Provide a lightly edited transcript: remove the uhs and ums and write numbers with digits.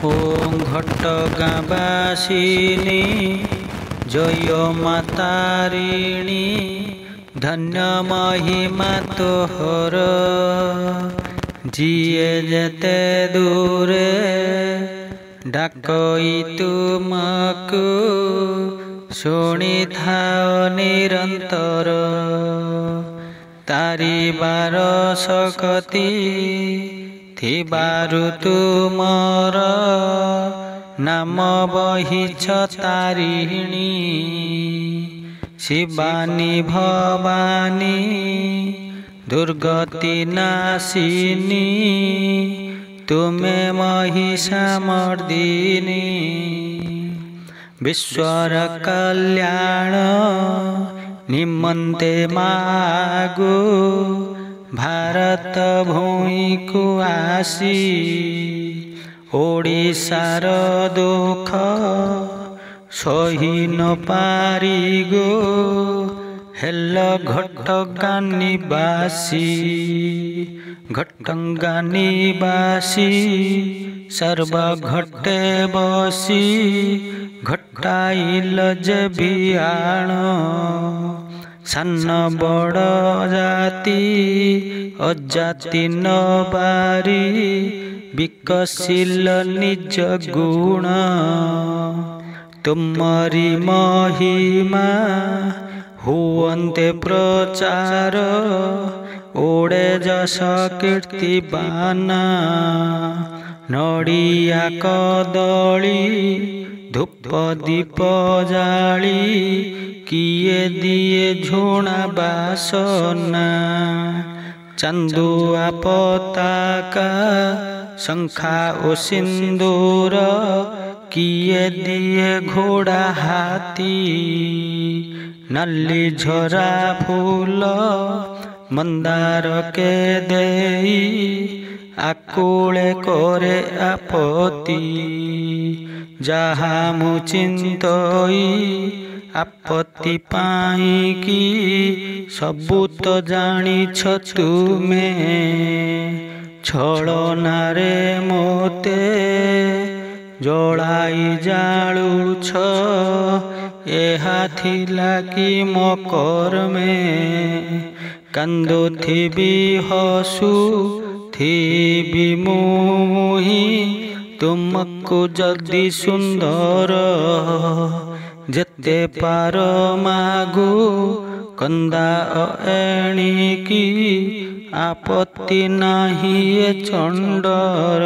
ओं घटगाँ बासिनी जय मातारिणी धन्य महिमा तोहर जिए जेते दूरे डाकई तुमको शुणी थाओ निरंतर तारी बार सकती थिबारु तुमर नाम बहिछ तारिणी शिवानी भवानी दुर्गति नाशिनी तुमे महिषामर्दिनी विश्वर कल्याण निमंते मागु भारत भूमि को आसी ओडिशार दुख सही न पारी गो हेल घटगाँ निवासी घटगाँ निवासी सर्व घटे बसी घटाइल जे बियाण सान बड़ जाति अजाति न बारी विकसिल निज गुण तुमरी महिमा हुवन्ते प्रचार ओडे जस कीर्तिबाना नड़िया कदली धूप दीप जाली किए दिए झुणा बासना चंदुआ पताका शंखा ओ सिंदूर किए दिए घोड़ा हाथी नली झरा फूल मंदार के देई आकुले करे आपत्ति जहा मुचिंतई आपत्ति पाई की सबू तो जानिछ तुमे छलनारे मोते जलाई जालुछ एहा थिला कि मो कर्मे कांदुथिबी हसुथिबी मुही तुमको जदि सुंदर जेते पार मागु कंदा एणिकी आपत्ति नाही चंडर।